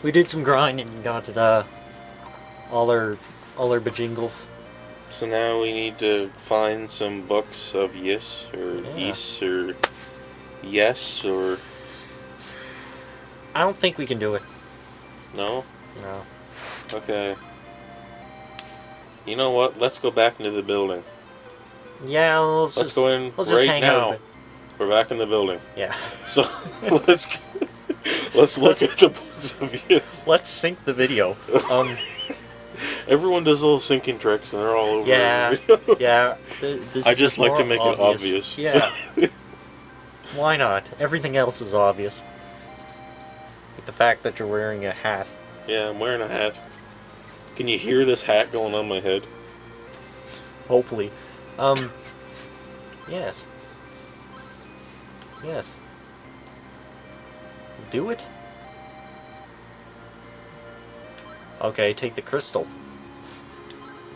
We did some grinding and got all our bajingles. So now we need to find some books of yes, or yes, or yes, or... I don't think we can do it. No? No. Okay. You know what? Let's go back into the building. Yeah, let's go in right now. We're back in the building. Yeah. So let's look at the books of yes. Let's sync the video. Everyone does little syncing tricks, and they're all over. Yeah. Yeah. I just like to make it obvious. Yeah. Why not? Everything else is obvious. Like the fact that you're wearing a hat. Yeah, I'm wearing a hat. Can you hear this hat going on my head? Hopefully. Yes. Yes. Do it. Okay, take the crystal.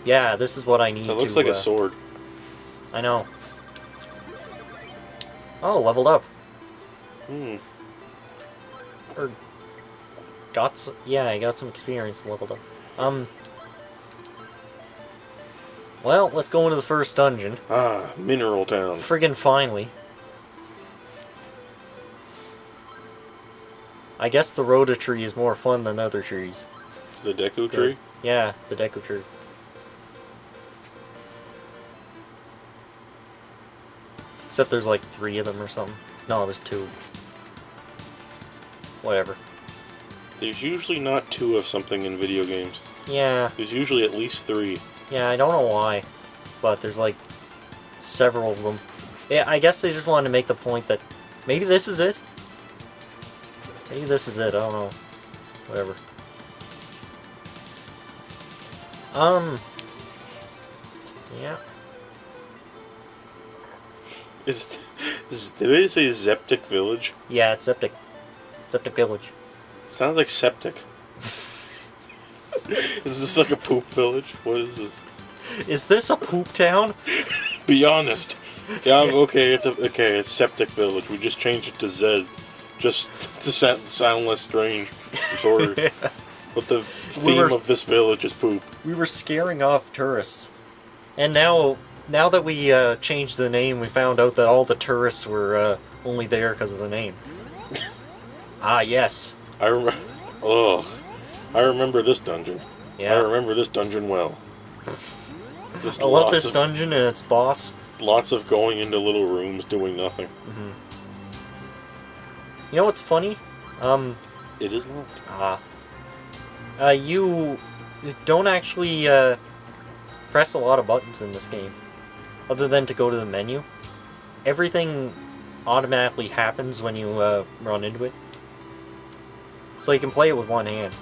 Yeah, this is what I need to... It looks like a sword. I know. Oh, leveled up. Or... Yeah, I got some experience leveled up. Well, let's go into the first dungeon. Ah, Mineral Town. Friggin' finally. I guess the Rhoda tree is more fun than other trees. The Deku tree? Yeah, the Deku tree. Except there's like 3 of them or something. No, there's 2. Whatever. There's usually not 2 of something in video games. Yeah. There's usually at least 3. Yeah, I don't know why, but there's like several of them. Yeah, I guess they just wanted to make the point that maybe this is it. Maybe this is it, I don't know. Whatever. Yeah. Did they say Septic Village? Yeah, it's Septic. Septic Village. Sounds like septic. Is this like a poop village? What is this? Is this a poop town? Be honest. Yeah, okay, it's Septic Village. We just changed it to Z. Just to sound less strange. I'm sorry. Yeah. But the theme of this village is poop. We were scaring off tourists. And now that we changed the name, we found out that all the tourists were only there because of the name. Ah, yes. I remember this dungeon. Yeah. I remember this dungeon well. I love this dungeon and its boss. Lots of going into little rooms doing nothing. Mm-hmm. You know what's funny? It is locked. You don't actually press a lot of buttons in this game, other than to go to the menu. Everything automatically happens when you run into it. So you can play it with one hand.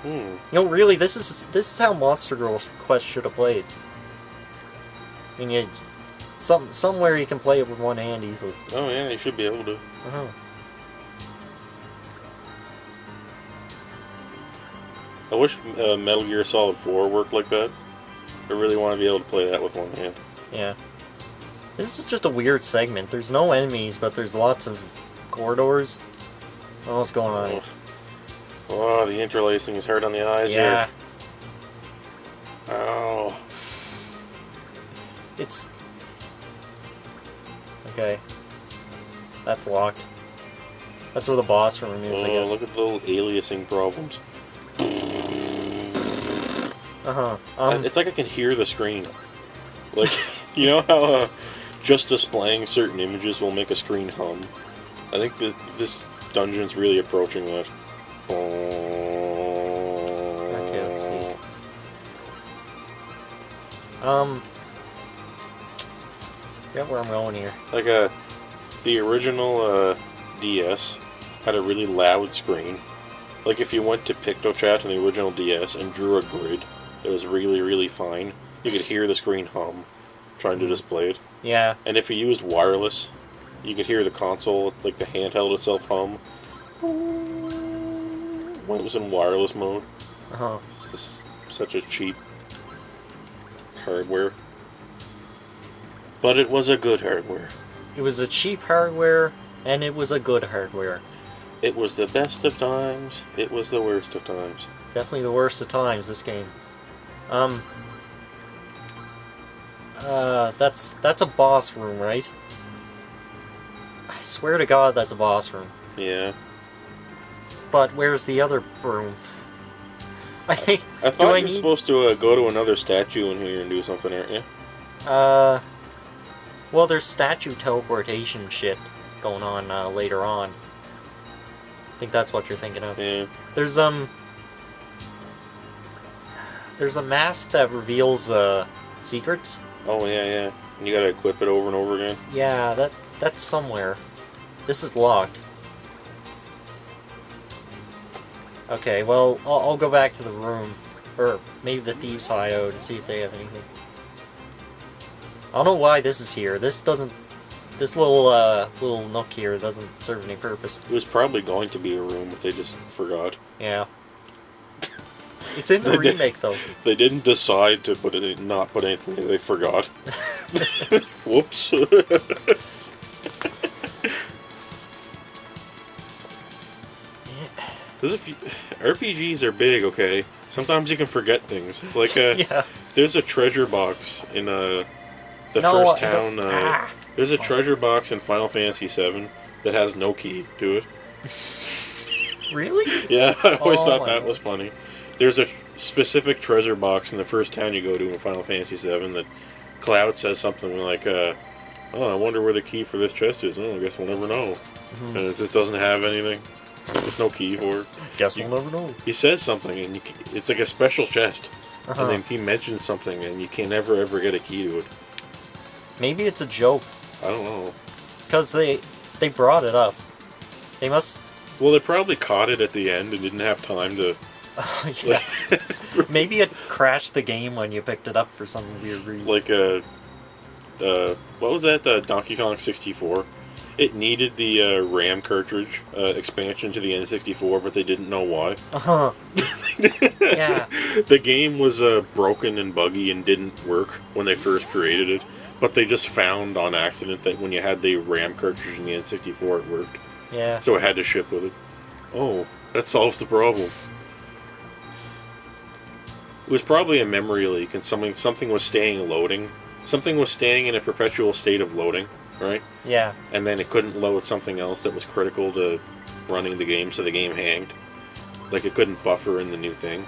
You know, really, this is how Monster Girl Quest should have played. I mean, somewhere you can play it with one hand easily. Oh yeah, you should be able to. I wish Metal Gear Solid 4 worked like that. I really want to be able to play that with one hand. Yeah. This is just a weird segment. There's no enemies, but there's lots of corridors. I don't know what's going on. Oh, the interlacing is hard on the eyes here. Oh. It's... Okay. That's locked. That's where the boss room is, I guess. Look at the little aliasing problems. It's like I can hear the screen. Like, you know how just displaying certain images will make a screen hum? I think that this dungeon's really approaching that. Okay, let's see. Forget where I'm going here. Like the original DS had a really loud screen. Like if you went to PictoChat in the original DS and drew a grid that was really, really fine, you could hear the screen hum trying to display it. Yeah. And if you used wireless, you could hear the console, like the handheld itself, hum when it was in wireless mode. It's just such a cheap hardware. But it was a good hardware. It was a cheap hardware, and it was a good hardware. It was the best of times. It was the worst of times. Definitely the worst of times, this game. That's a boss room, right? I swear to God that's a boss room. Yeah. But where's the other room? I think... I thought you were supposed to go to another statue in here and do something, aren't you? Well, there's statue teleportation shit going on later on. I think that's what you're thinking of. Yeah. There's a mask that reveals secrets. Oh yeah, yeah. And you gotta equip it over and over again. Yeah, that's somewhere. This is locked. Okay, well, I'll go back to the room, or maybe the thieves' hideout, and see if they have anything. I don't know why this is here. This doesn't. This little nook here doesn't serve any purpose. It was probably going to be a room, but they just forgot. Yeah. It's in the remake, though. They didn't decide to not put anything in. They forgot. Whoops. There's a few RPGs are big, okay. Sometimes you can forget things. Like yeah. There's a treasure box in the first town. There's a treasure box in Final Fantasy VII that has no key to it. Really? Yeah, I always thought that was funny. There's a specific treasure box in the first town you go to in Final Fantasy VII that Cloud says something like, "Oh, I wonder where the key for this chest is. Oh, I guess we'll never know." And it just doesn't have anything. There's no key for it. Guess we'll never know. He says something, and it's like a special chest. And then he mentions something, and you can never ever get a key to it. Maybe it's a joke. I don't know. Because they brought it up. They must... Well, they probably caught it at the end and didn't have time to... yeah. Maybe it crashed the game when you picked it up for some weird reason. Like, what was that? Donkey Kong 64? It needed the RAM cartridge expansion to the N64, but they didn't know why. Yeah. The game was broken and buggy and didn't work when they first created it, but they just found on accident that when you had the RAM cartridge in the N64, it worked. Yeah. So it had to ship with it. Oh, that solves the problem. It was probably a memory leak, and something was staying loading. Something was staying in a perpetual state of loading, right? Yeah. And then it couldn't load something else that was critical to running the game, so the game hanged. Like, it couldn't buffer in the new thing.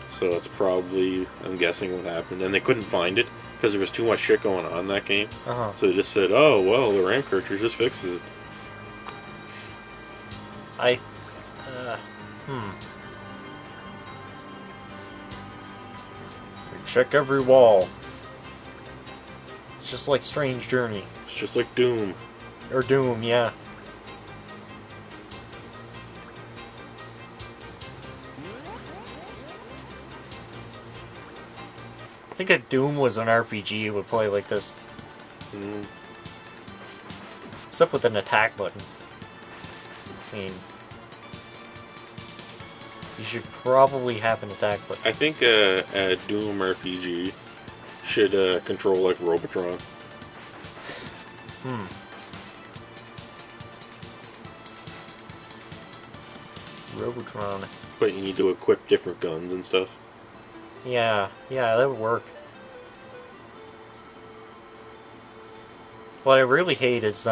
So that's probably, I'm guessing, what happened. And they couldn't find it, because there was too much shit going on in that game. So they just said, oh, well, the RAM cartridge just fixes it. Check every wall. It's just like Strange Journey. It's just like Doom. Or Doom, yeah. I think if Doom was an RPG, it would play like this. Except with an attack button. I mean... You should probably have an attack button. I think a Doom RPG should control like Robotron. Robotron. But you need to equip different guns and stuff. Yeah, that would work. What I really hate is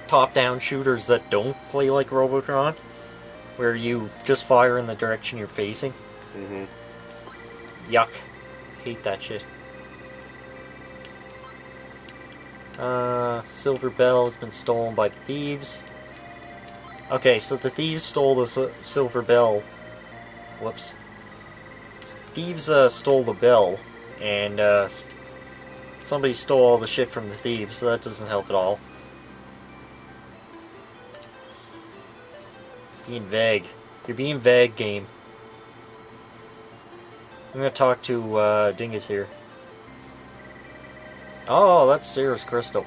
top-down shooters that don't play like Robotron, where you just fire in the direction you're facing. Yuck. Hate that shit. Silver Bell has been stolen by the thieves. Okay, so the thieves stole the Silver Bell. Whoops. Thieves stole the bell, and somebody stole all the shit from the thieves, so that doesn't help at all. Being vague. You're being vague, game. I'm gonna talk to Dingus here. Oh, that's Sarah's crystal.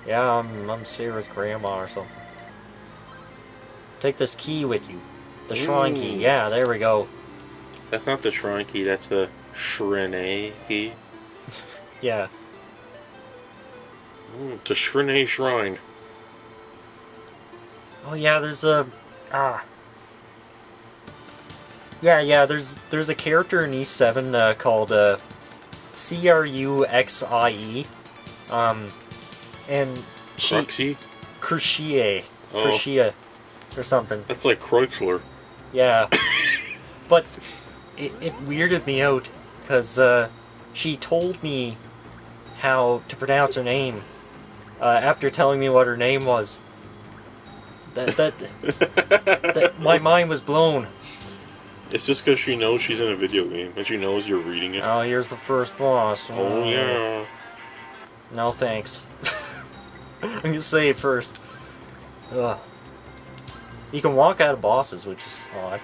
Yeah, I'm Sarah's grandma or something. Take this key with you. The shrine key. Yeah, there we go. That's not the shrine key, that's the Shrine key. Yeah. To Shrine Shrine. Oh yeah, there's a yeah, there's a character in E7 called Cruxie, and Cruxie? Cruxie, Oh, Cruxie, or something. that's like Chrysler. Yeah, but it weirded me out because she told me how to pronounce her name after telling me what her name was. That my mind was blown. It's just because she knows she's in a video game and she knows you're reading it. Oh, here's the first boss. Oh, yeah. No thanks. I'm gonna say it first. Ugh. You can walk out of bosses, which is odd.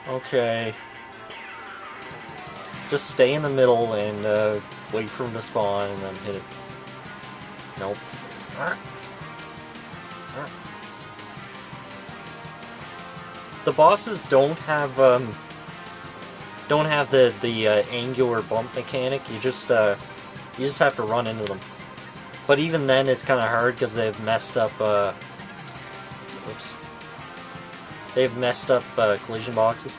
Okay. Just stay in the middle and wait for him to spawn and then hit it. Nope. The bosses don't have the angular bump mechanic. You just have to run into them. But even then, it's kind of hard because they've messed up. Oops. They've messed up collision boxes.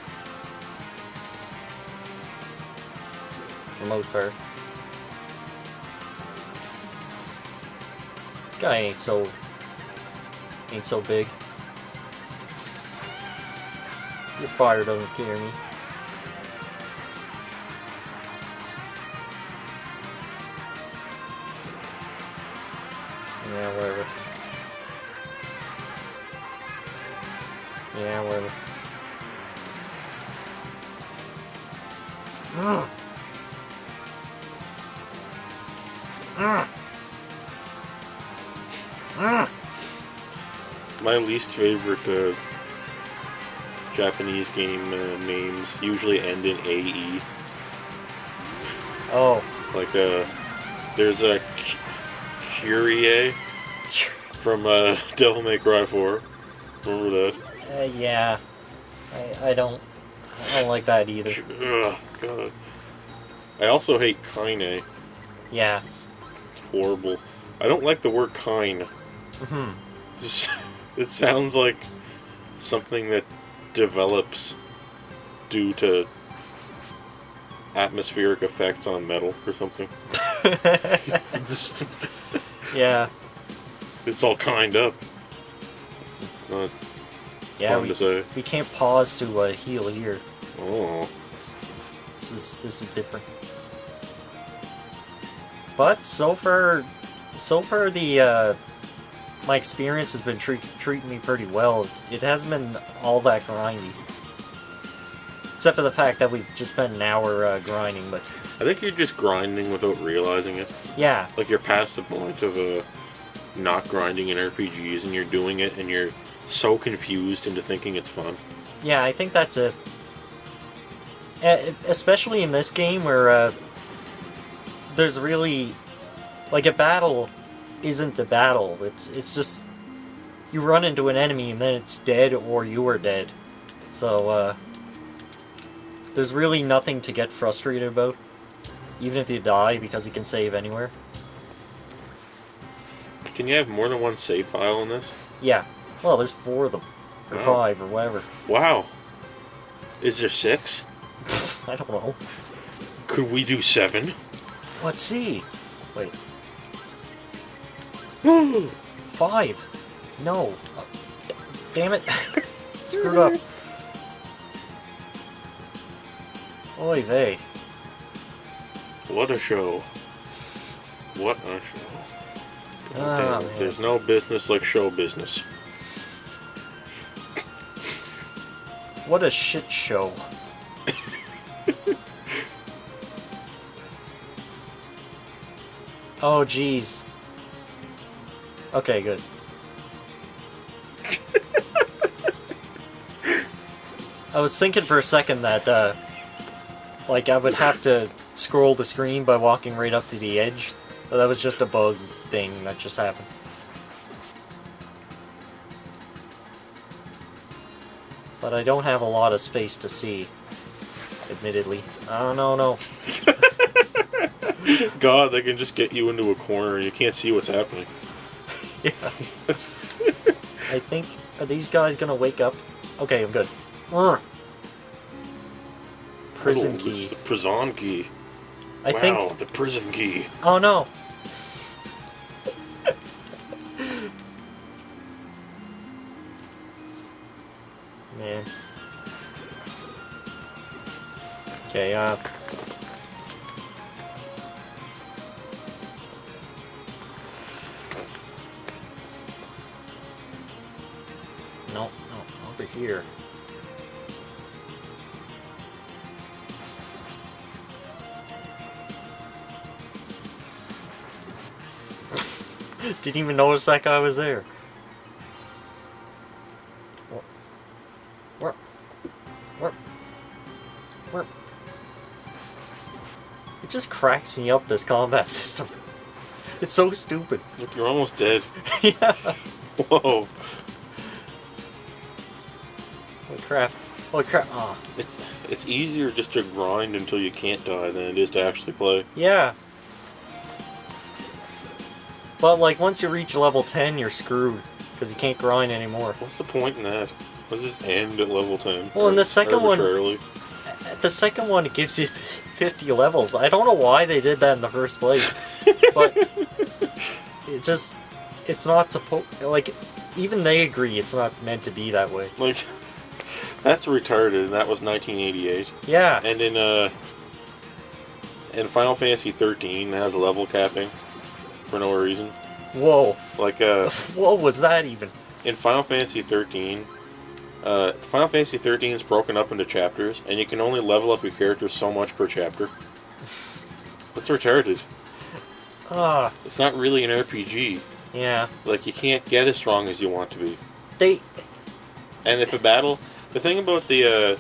For the most part. This guy ain't so big. Your fire doesn't scare me. Yeah, whatever. Yeah, whatever. My least favorite Japanese game names usually end in AE. Oh. Like, there's a Kyrie from Devil May Cry 4. Remember that? Yeah. I don't like that either. Ugh, God. I also hate Kaine. Yeah. It's horrible. I don't like the word kine. It sounds like something that develops due to atmospheric effects on metal or something. Yeah. It's all kind up. It's not fun to say. We can't pause to heal here. Oh. This is different. But so far the my experience has been treating me pretty well. It hasn't been all that grindy. Except for the fact that we've just spent an hour grinding, but... I think you're just grinding without realizing it. Yeah. Like, you're past the point of not grinding in RPGs, and you're doing it, and you're so confused into thinking it's fun. Yeah, I think that's it. Especially in this game where there's really... Like, a battle isn't a battle. It's just... You run into an enemy, and then it's dead, or you are dead. So, there's really nothing to get frustrated about, even if you die, because you can save anywhere. Can you have more than one save file in this? Yeah. Well, there's 4 of them. Or 5, or whatever. Wow. Is there 6? I don't know. Could we do 7? Let's see. Wait. 5. No. Damn it. Screwed up. Oy vey. What a show. What a show. Ah, Damn, there's no business like show business. What a shit show. Oh, jeez. Okay, good. I was thinking for a second that, like, I would have to scroll the screen by walking right up to the edge. But that was just a bug thing that just happened. But I don't have a lot of space to see, admittedly. Oh, no. God, they can just get you into a corner and you can't see what's happening. Yeah. I think... Are these guys gonna wake up? Okay, I'm good. Urgh. Prison Oh, key. this is the prison key. I wow, think... the prison key. Oh no! Man. Okay, no, over here. Didn't even notice that guy was there. Where? It just cracks me up, this combat system. It's so stupid. Look, you're almost dead. Yeah. Whoa. Holy crap. Holy crap. Oh. It's easier just to grind until you can't die than it is to actually play. Yeah. But, like, once you reach level 10, you're screwed. Because you can't grind anymore. What's the point in that? Does this end at level 10? Well, in the second one... Arbitrarily? The second one, it gives you 50 levels. I don't know why they did that in the first place. But... It's not supposed... Like, even they agree it's not meant to be that way. Like... That's retarded, and that was 1988. Yeah. And in Final Fantasy 13, it has level capping for no reason. Whoa. Like, what was that even? in Final Fantasy 13, Final Fantasy 13 is broken up into chapters, and you can only level up your character so much per chapter. That's retarded. Ah. It's not really an RPG. Yeah. Like, you can't get as strong as you want to be. They... And if a battle... The thing about the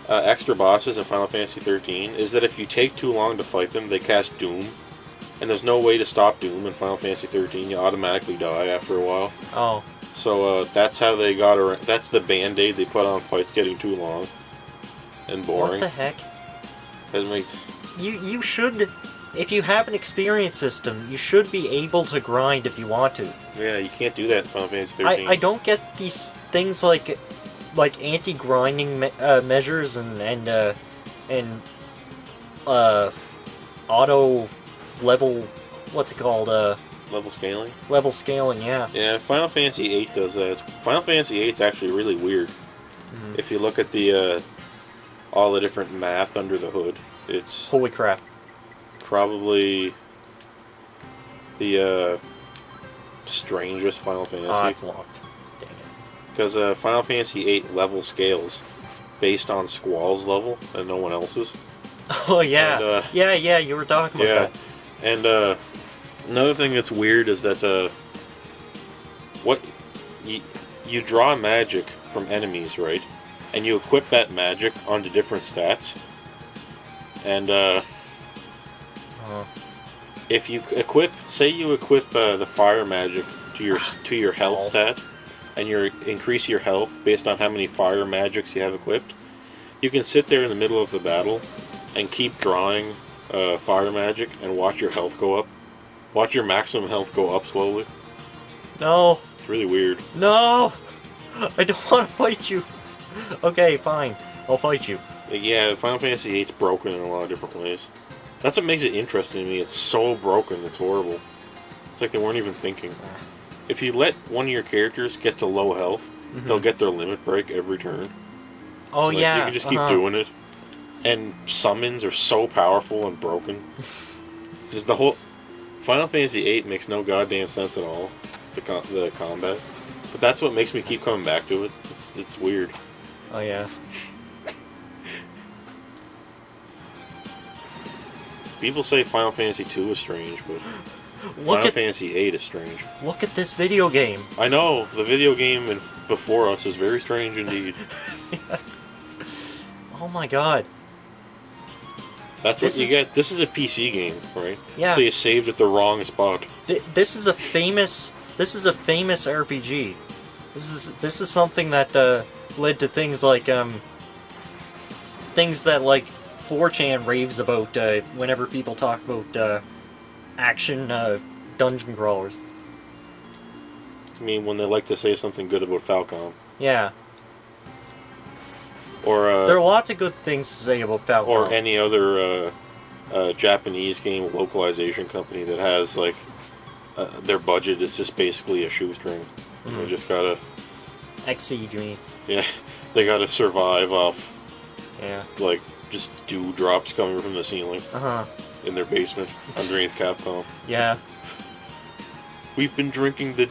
extra bosses in Final Fantasy 13 is that if you take too long to fight them, they cast Doom. And there's no way to stop Doom in Final Fantasy 13. You automatically die after a while. Oh. So that's how they got around... That's the band-aid they put on fights getting too long and boring. What the heck? You should... If you have an experience system, you should be able to grind if you want to. Yeah, you can't do that in Final Fantasy 13. I don't get these things like anti-grinding measures and auto level, what's it called? Level scaling? Level scaling, yeah. Yeah, Final Fantasy VIII does that. Final Fantasy VIII is actually really weird. Mm-hmm. If you look at the all the different math under the hood, it's... Holy crap. Probably the strangest Final Fantasy. Ah, it's locked. Dang it. Because Final Fantasy VIII level scales based on Squall's level and no one else's. Oh, yeah. And, yeah, you were talking about that. And another thing that's weird is that you draw magic from enemies, right? And you equip that magic onto different stats. And if you equip, say you equip the fire magic to your health stat, and you increase your health based on how many fire magics you have equipped, you can sit there in the middle of the battle and keep drawing fire magic and watch your health go up. Watch your maximum health go up slowly. No. It's really weird. No! I don't want to fight you. Okay, fine. I'll fight you. Yeah, Final Fantasy VIII's broken in a lot of different ways. That's what makes it interesting to me. It's so broken, it's horrible. It's like they weren't even thinking. If you let one of your characters get to low health, they'll get their limit break every turn. Oh, like, yeah. You can just keep doing it. And summons are so powerful and broken. It's just the whole... Final Fantasy VIII makes no goddamn sense at all, the combat. But that's what makes me keep coming back to it. It's weird. Oh, yeah. People say Final Fantasy II is strange, but Final Fantasy VIII is strange. Look at this video game. I know, the video game before us is very strange indeed. Yeah. Oh my god. That's what you get. This is a PC game, right? Yeah. So you saved at the wrong spot. This is a famous RPG. This is something that led to things like things that like 4chan raves about whenever people talk about action dungeon crawlers. I mean, when they like to say something good about Falcom. Yeah. Or, There are lots of good things to say about Falcom. or any other Japanese game localization company that has, like, their budget is just basically a shoestring. They just gotta... Exceed, you mean? Yeah, they gotta survive off, Yeah. like, just dewdrops coming from the ceiling Uh-huh. in their basement underneath Capcom. Yeah. We've been drinking the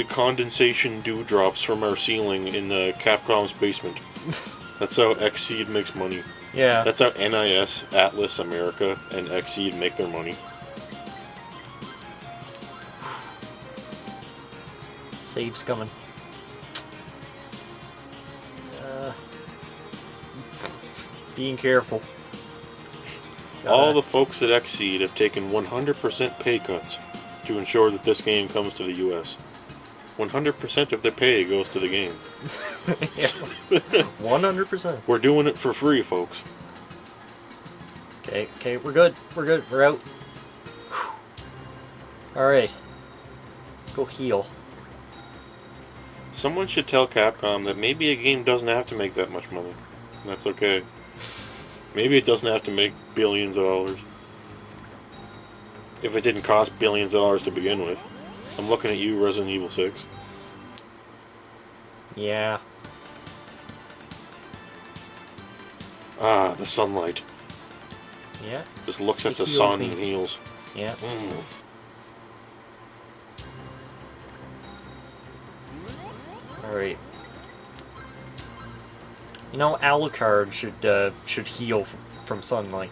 condensation dewdrops from our ceiling in Capcom's basement. That's how Xseed makes money. Yeah. That's how NIS, Atlas America, and Xseed make their money. Save's coming. Being careful. All the folks at Xseed have taken 100% pay cuts to ensure that this game comes to the US. 100% of their pay goes to the game. 100%. We're doing it for free, folks. Okay, we're good. We're out. Alright. Let's go heal. Someone should tell Capcom that maybe a game doesn't have to make that much money. That's okay. Maybe it doesn't have to make billions of dollars. If it didn't cost billions of dollars to begin with. I'm looking at you, Resident Evil 6. Yeah. Ah, the sunlight. Yeah? Just looks at It the heals sun me. and heals. Yeah. Alright. You know, Alucard should heal from sunlight.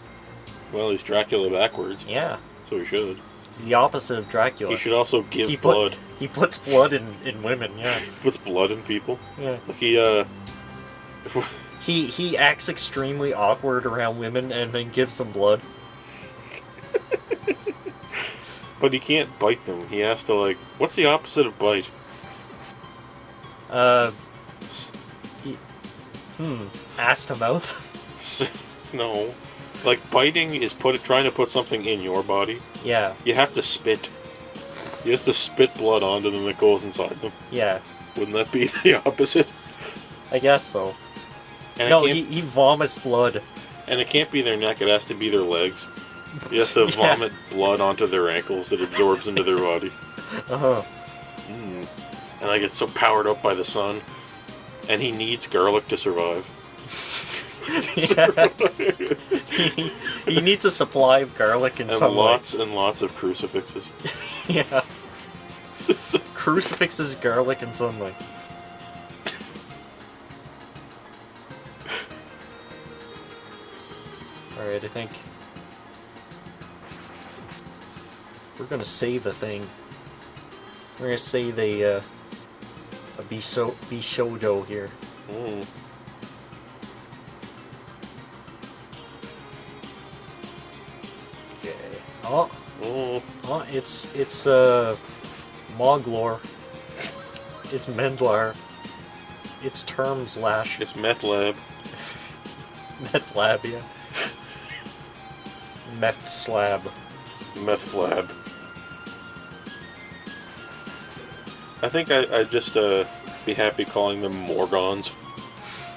Well, he's Dracula backwards, Yeah. so he should. He's the opposite of Dracula. He should also give He blood. He puts blood in women, yeah. He puts blood in people. Yeah. He, He acts extremely awkward around women and then gives them blood. but he can't bite them. He has to, like... What's the opposite of bite? Ass to mouth? No. Like, biting is trying to put something in your body. Yeah. You have to spit. He has to spit blood onto them that goes inside them. Yeah. Wouldn't that be the opposite? I guess so. And No, it can't, he vomits blood. and it can't be their neck, it has to be their legs. He has to Yeah. vomit blood onto their ankles that absorbs into their body. Uh-huh. And like it's so powered up by the sun. And he needs garlic to survive. Yeah. he needs a supply of garlic and And sunlight. lots and lots of crucifixes. Yeah. Crucifixes, garlic, and sunlight. Alright, I think we're gonna save a thing. We're gonna save a Bishojo here. Mm. Okay. Oh, Mm. oh, it's Moglor. It's Mendlar. It's Termslash. It's Meth Lab. Meth Lab, yeah. Meth Slab. Meth Flab. I think I'd just be happy calling them Morgons.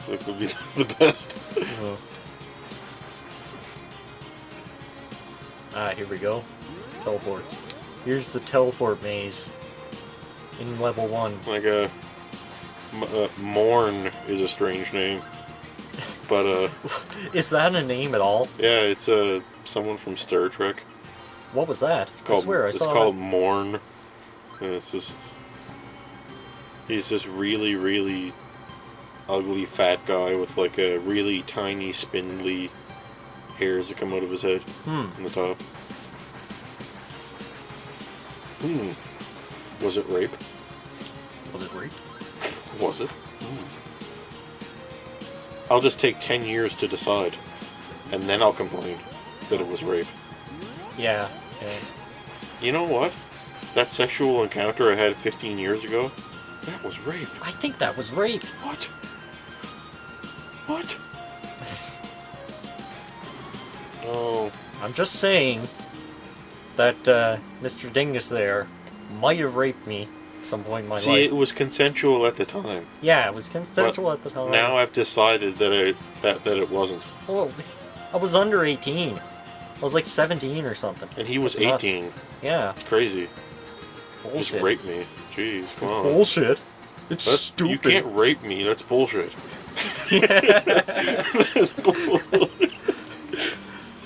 That would be the best. Oh. Ah, here we go. Teleports. Here's the teleport maze in level 1. Like Morn is a strange name. But Is that a name at all? yeah, it's someone from Star Trek. What was that? It's called I swear I it's saw called that. Morn. And it's just he's this really, really ugly fat guy with like a really tiny spindly hairs that come out of his head on the top. Was it rape? Was it rape? Was it? I'll just take 10 years to decide, and then I'll complain that it was rape. Yeah. Yeah. You know what? That sexual encounter I had 15 years ago, that was rape. I think that was rape. What? What? Oh, I'm just saying that Mr. Dingus there might have raped me at some point in my See, life. it was consensual at the time. Yeah, it was consensual at the time. Now I've decided that it wasn't. Well, I was under 18. I was like 17 or something. And he was That's nuts. 18. Yeah. It's crazy. Bullshit. Just rape me. Jeez, come on. Bullshit. It's stupid. You can't rape me. That's bullshit.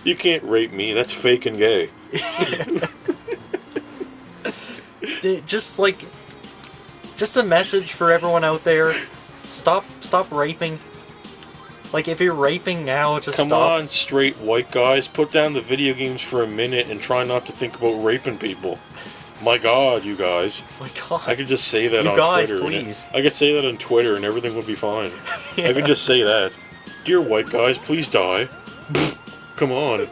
You can't rape me. That's fake and gay. Just a message for everyone out there. Stop raping. Like, if you're raping now, just Come stop. on, straight white guys. Put down the video games for a minute and try not to think about raping people. My God, you guys. My God. I could just say that You on guys, Twitter. please. I could say that on Twitter and everything would be fine. Yeah. I could just say that. Dear white guys, please die. Come on.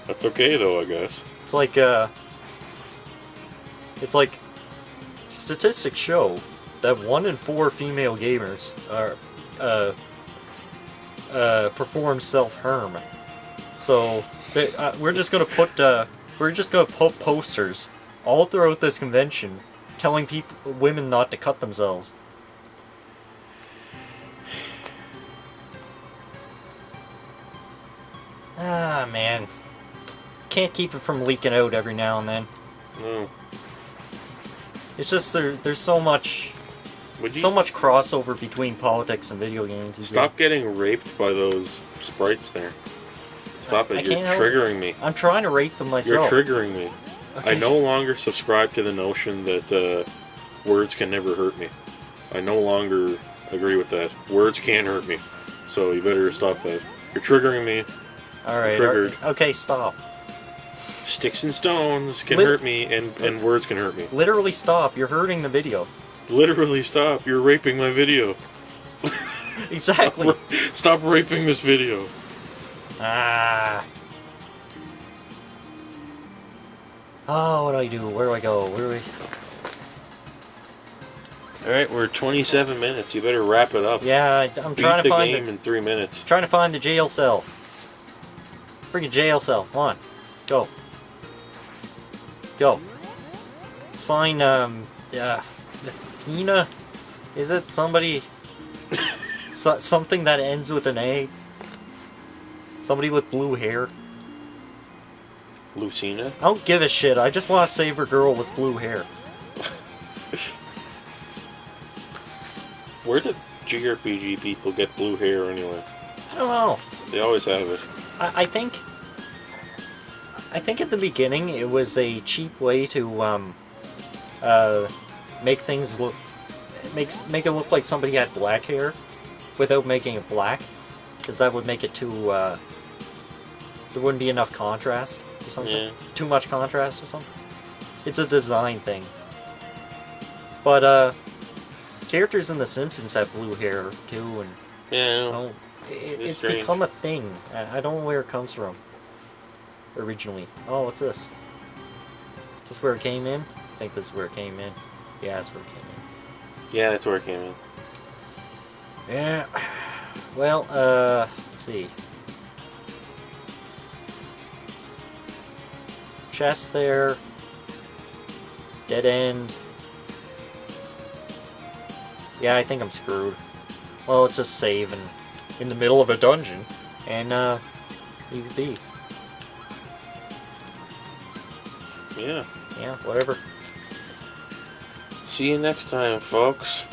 That's okay, though, I guess. It's like statistics show that 1 in 4 female gamers perform self-harm. So we're just gonna put posters all throughout this convention telling women not to cut themselves. Ah, man. Can't keep it from leaking out every now and then. No. It's just there's so much crossover between politics and video games. Stop getting raped by those sprites there. Stop it. You're triggering me. I'm trying to rape them myself. You're triggering me. Okay. I no longer subscribe to the notion that words can never hurt me. I no longer agree with that. Words can hurt me. So you better stop that. You're triggering me. Alright. I'm triggered. Okay, stop. Sticks and stones can hurt me, and words can hurt me. Literally stop. You're hurting the video. Literally stop. You're raping my video. Exactly. Stop raping this video. Ah. Oh, what do I do? Where do I go? Where do we... Alright, we're 27 minutes. You better wrap it up. Yeah, I'm trying to find the game in 3 minutes. Trying to find the jail cell. Freaking jail cell. Come on. Go. Go. Let's find, Hina? Is it somebody... something that ends with an A? Somebody with blue hair? Lucina? I don't give a shit. I just want to save a girl with blue hair. Where did JRPG people get blue hair anyway? I don't know. They always have it. I think at the beginning it was a cheap way to make things look make it look like somebody had black hair without making it black, because that would make it too there wouldn't be enough contrast or something. Yeah. Too much contrast or something. It's a design thing. But characters in The Simpsons have blue hair too, and yeah, it's become a thing. I don't know where it comes from originally. Oh, what's this? Is this where it came in? I think this is where it came in. Yeah, that's where it came in. Yeah, that's where it came in. Yeah. Well, let's see. Chest there. Dead end. Yeah, I think I'm screwed. Well, it's just saving in the middle of a dungeon, and you could be. Yeah. Yeah, whatever. See you next time, folks.